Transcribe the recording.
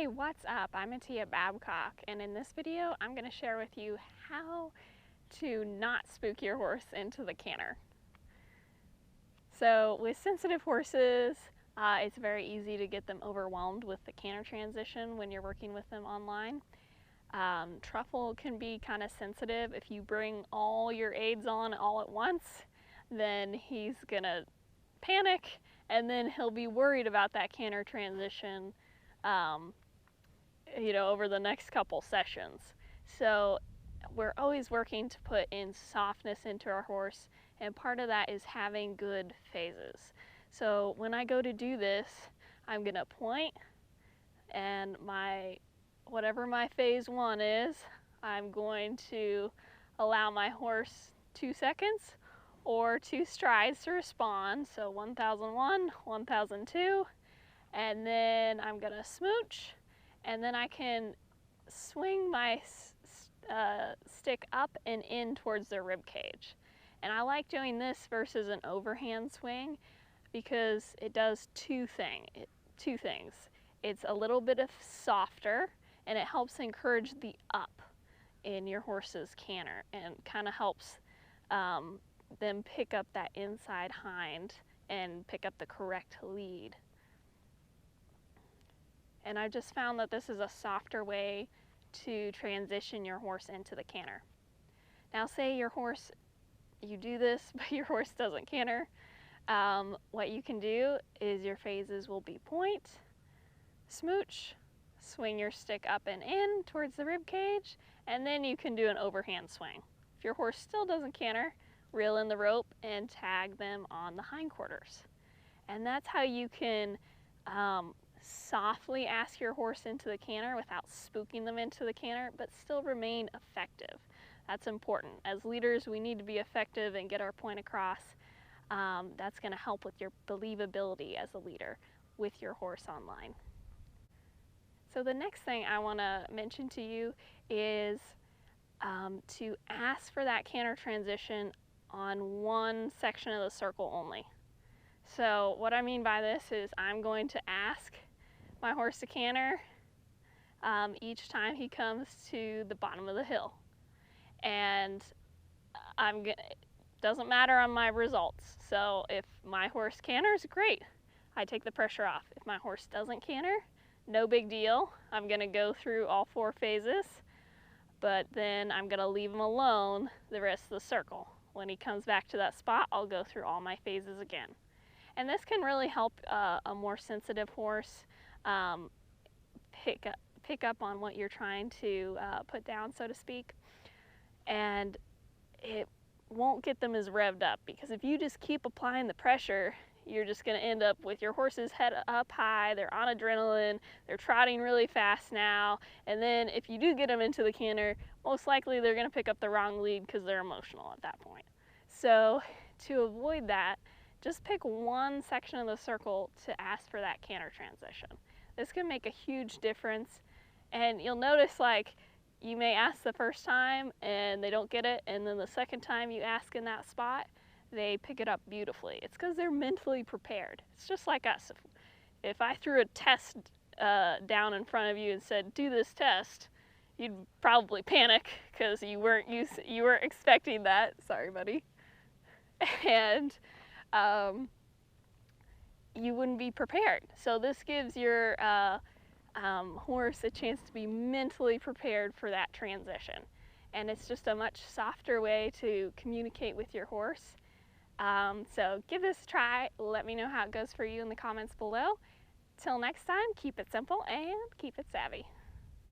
Hey, what's up? I'm Matea Babcock, and in this video I'm going to share with you how to not spook your horse into the canter. So with sensitive horses, it's very easy to get them overwhelmed with the canter transition when you're working with them online. Truffle can be kind of sensitive. If you bring all your aids on all at once, then he's going to panic, and then he'll be worried about that canter transition over the next couple sessions. So we're always working to put in softness into our horse, and part of that is having good phases. So when I go to do this, I'm gonna point, and whatever my phase 1 is, I'm going to allow my horse 2 seconds or 2 strides to respond. So 1001, 1002, and then I'm gonna smooch, and then I can swing my stick up and in towards their rib cage. And I like doing this versus an overhand swing because it does two things. It's a little bit of softer, and it helps encourage the up in your horse's canter and kind of helps them pick up that inside hind and pick up the correct lead. And I just found that this is a softer way to transition your horse into the canter. Now say you do this, but your horse doesn't canter. What you can do is your phases will be point, smooch, swing your stick up and in towards the rib cage, and then you can do an overhand swing. If your horse still doesn't canter, reel in the rope and tag them on the hindquarters. And that's how you can softly ask your horse into the canter without spooking them into the canter, but still remain effective. That's important. As leaders, we need to be effective and get our point across. That's going to help with your believability as a leader with your horse online. So the next thing I want to mention to you is to ask for that canter transition on one section of the circle only. So what I mean by this is I'm going to ask my horse to canter each time he comes to the bottom of the hill. And it doesn't matter on my results. So if my horse canters, great, I take the pressure off. If my horse doesn't canter, no big deal. I'm gonna go through all 4 phases, but then I'm gonna leave him alone the rest of the circle. When he comes back to that spot, I'll go through all my phases again. And this can really help a more sensitive horse pick up on what you're trying to put down, so to speak. And it won't get them as revved up, because if you just keep applying the pressure, you're just going to end up with your horse's head up high, they're on adrenaline, they're trotting really fast now, and then if you do get them into the canter, most likely they're going to pick up the wrong lead because they're emotional at that point. So to avoid that, just pick one section of the circle to ask for that canter transition. This can make a huge difference, and you'll notice, like, you may ask the first time and they don't get it, and then the second time you ask in that spot, they pick it up beautifully. It's because they're mentally prepared. It's just like us. If I threw a test down in front of you and said, do this test, you'd probably panic because you weren't expecting that. Sorry, buddy. And you wouldn't be prepared. So this gives your horse a chance to be mentally prepared for that transition. And it's just a much softer way to communicate with your horse. So give this a try. Let me know how it goes for you in the comments below. Till next time, keep it simple and keep it savvy.